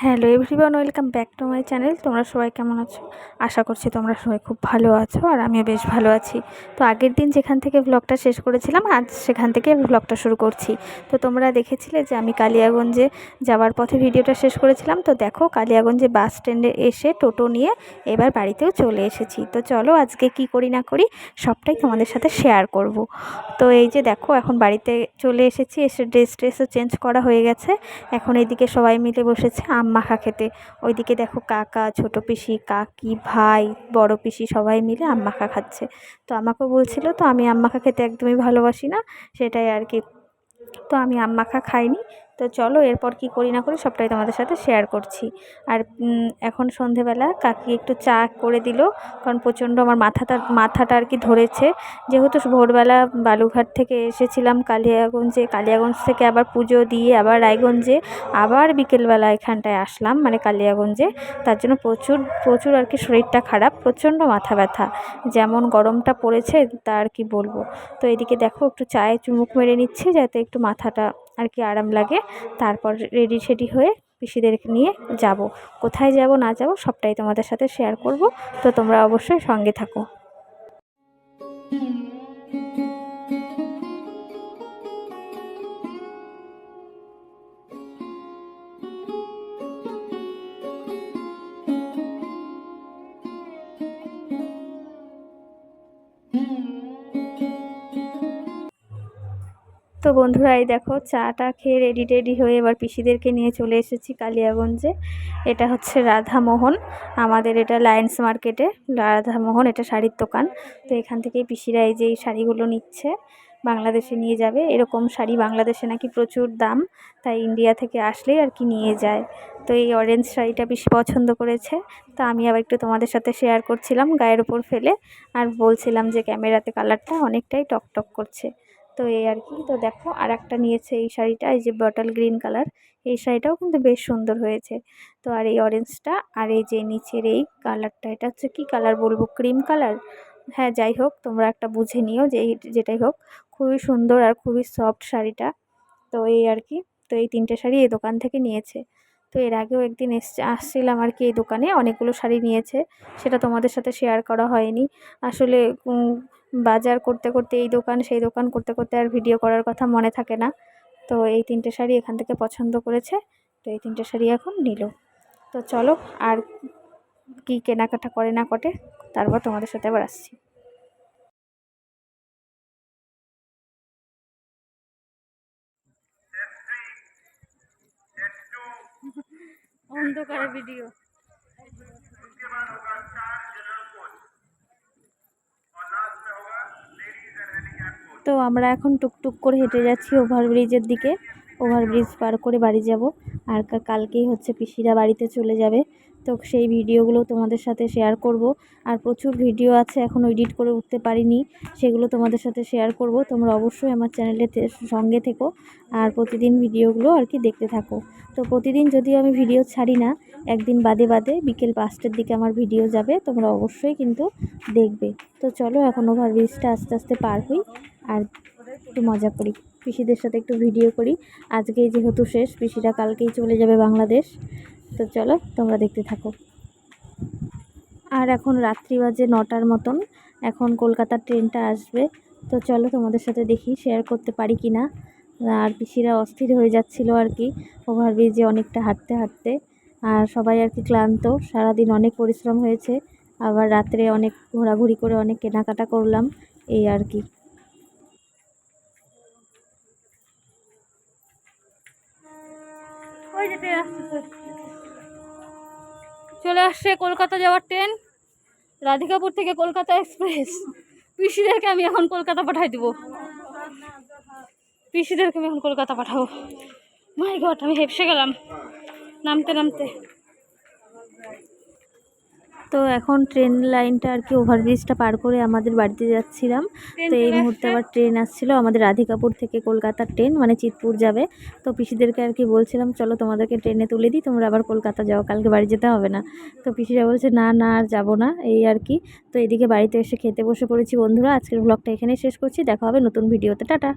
Hello everyone, welcome back to my channel. তোমরা সবাই কেমন আছো? আশা করছি তোমরা সবাই খুব ভালো আছো, আর আমিও বেশ ভালো আছি। তো আগের দিন যেখান থেকে ব্লগটা শেষ করেছিলাম, আজ সেখান থেকে ব্লগটা শুরু করছি। তো তোমরা দেখেছিলে যে আমি কালিয়াগঞ্জে যাওয়ার পথে ভিডিওটা শেষ করেছিলাম। তো দেখো, কালিয়াগঞ্জে বাস স্ট্যান্ডে এসে টোটো নিয়ে এবার বাড়িতেও চলে এসেছি। তো চলো আজকে কি করি না করি সবটাই তোমাদের সাথে শেয়ার করব। তো এই যে দেখো, এখন বাড়িতে চলে এসেছি, এসে ড্রেসও চেঞ্জ করা হয়ে গেছে। এখন এদিকে সবাই মিলে বসেছে আম মাখা খেতে। ওইদিকে দেখো কাকা, ছোট পিসি, কাকি, ভাই, বড় পিসি সবাই মিলে আম মাখা খাচ্ছে। তো আমাকেও বলছিল, তো আমি আম মাখা খেতে একদমই ভালোবাসি না, সেটাই আর কি। তো আমি আম মাখা খাইনি। তো চলো এরপর কি করি না করি সবটাই তোমাদের সাথে শেয়ার করছি। আর এখন সন্ধেবেলা কাকি একটু চা করে দিল, কারণ প্রচণ্ড আমার মাথাটা আর কি ধরেছে। যেহেতু ভোরবেলা বালুঘাট থেকে এসেছিলাম কালিয়াগঞ্জ থেকে আবার পুজো দিয়ে আবার রায়গঞ্জে, আবার বিকেলবেলা এখানটায় আসলাম, মানে কালিয়াগঞ্জে। তার জন্য প্রচুর প্রচুর আর কি শরীরটা খারাপ, প্রচণ্ড মাথা ব্যথা, যেমন গরমটা পড়েছে তা আর কি বলবো। তো এদিকে দেখো একটু চায়ে চুমুক মেরে নিচ্ছি, যাতে একটু মাথাটা আর কি আরাম লাগে। তারপর রেডি সেডি হয়ে পিসিদেরকে নিয়ে যাব। কোথায় যাব না যাব সবটাই তোমাদের সাথে শেয়ার করব। তো তোমরা অবশ্যই সঙ্গে থাকো। তো বন্ধুরা, এই দেখো চাটা খেয়ে রেডি হয়ে এবার পিসিদেরকে নিয়ে চলে এসেছি কালিয়াগঞ্জে। এটা হচ্ছে রাধামোহন, আমাদের এটা লায়েন্স মার্কেটে রাধামোহন, এটা শাড়ির দোকান। তো এখান থেকেই পিসিরা এই যে এই শাড়িগুলো নিচ্ছে, বাংলাদেশে নিয়ে যাবে। এরকম শাড়ি বাংলাদেশে নাকি প্রচুর দাম, তাই ইন্ডিয়া থেকে আসলেই আর কি নিয়ে যায়। তো এই অরেঞ্জ শাড়িটা বেশি পছন্দ করেছে। তো আমি আবার একটু তোমাদের সাথে শেয়ার করছিলাম গায়ের ওপর ফেলে, আর বলছিলাম যে ক্যামেরাতে কালারটা অনেকটাই টকটক করছে। তো এই আর কি। তো দেখো আর একটা নিয়েছে এই শাড়িটা, এই যে বটল গ্রিন কালার, এই শাড়িটাও কিন্তু বেশ সুন্দর হয়েছে। তো আর এই অরেঞ্জটা, আর এই যে নিচের এই কালারটা, এটা হচ্ছে কি কালার বলবো, ক্রিম কালার। হ্যাঁ, যাই হোক, তোমরা একটা বুঝে নিও যে যেটাই হোক, খুবই সুন্দর আর খুবই সফট শাড়িটা। তো এই আর কি। তো এই তিনটে শাড়ি এই দোকান থেকে নিয়েছে। তো এর আগেও একদিন আসছিলাম আর কি, এই দোকানে অনেকগুলো শাড়ি নিয়েছে, সেটা তোমাদের সাথে শেয়ার করা হয়নি আসলে। বাজার করতে করতে এই দোকান সেই দোকান করতে করতে আর ভিডিও করার কথা মনে থাকে না। তো এই তিনটে শাড়ি এখান থেকে পছন্দ করেছে, তো এই তিনটে শাড়ি এখন নিল। তো চলো আর কি কেনাকাটা করে না কটে তারপর তোমাদের সাথে আবার আসছি। অন্ধকার ভিডিও। তো আমরা এখন টুকটুক করে হেঁটে যাচ্ছি ওভারব্রিজের দিকে। ওভারব্রিজ পার করে বাড়ি যাব। আর কালকেই হচ্ছে পিসিরা বাড়িতে চলে যাবে। তো সেই ভিডিওগুলো তোমাদের সাথে শেয়ার করব। আর প্রচুর ভিডিও আছে এখনও এডিট করে উঠতে পারিনি, সেগুলো তোমাদের সাথে শেয়ার করব। তোমরা অবশ্যই আমার চ্যানেলে সঙ্গে থেকো, আর প্রতিদিন ভিডিওগুলো আর কি দেখতে থাকো। তো প্রতিদিন যদিও আমি ভিডিও ছাড়ি না, একদিন বাদে বাদে বিকেল 5টার দিকে আমার ভিডিও যাবে, তোমরা অবশ্যই কিন্তু দেখবে। তো চলো এখন ওভারব্রিজটা আস্তে আস্তে পার হই, আর একটু মজা করি, পিসিদের সাথে একটু ভিডিও করি। আজকেই যেহেতু শেষ, পিসিরা কালকেই চলে যাবে বাংলাদেশ। তো চলো তোমরা দেখতে থাকো। আর এখন রাত্রি বাজে 9টার মতন, এখন কলকাতার ট্রেনটা আসবে। তো চলো তোমাদের সাথে দেখি শেয়ার করতে পারি কি না। আর পিসিরা অস্থির হয়ে যাচ্ছিল আর কি, ওভারব্রিজে অনেকটা হাঁটতে হাঁটতে। আর সবাই আর কি ক্লান্ত, সারাদিন অনেক পরিশ্রম হয়েছে, আবার রাত্রে অনেক ঘোরাঘুরি করে অনেক কেনাকাটা করলাম, এই আর কি। ওই যে ট্রেন আসতেছে, চলে আসছে কলকাতা যাওয়ার ট্রেন, রাধিকাপুর থেকে কলকাতা এক্সপ্রেস। পিসিদেরকে আমি এখন কলকাতা পাঠাই দেবো, পিসিদেরকে আমি এখন কলকাতা পাঠাবো। মাই গড, আমি হেঁপসে গেলাম নামতে নামতে। তো এখন ট্রেন লাইনটা আর কি, ওভারব্রিজটা পার করে আমাদের বাড়িতে যাচ্ছিলাম। তো এই মুহূর্তে আবার ট্রেন আসছিলো আমাদের রাধিকাপুর থেকে কলকাতার ট্রেন, মানে চিতপুর যাবে। তো পিসিদেরকে আর কি বলছিলাম, চলো তোমাদেরকে ট্রেনে তুলে দিই, তোমরা আবার কলকাতা যাও, কালকে বাড়ি যেতে হবে না। তো পিসিরা বলছে না না আর যাবো না, এই আর কি। তো এদিকে বাড়িতে এসে খেতে বসে পড়েছি বন্ধুরা। আজকের ব্লগটা এখানেই শেষ করছি, দেখা হবে নতুন ভিডিওতে, টাটা।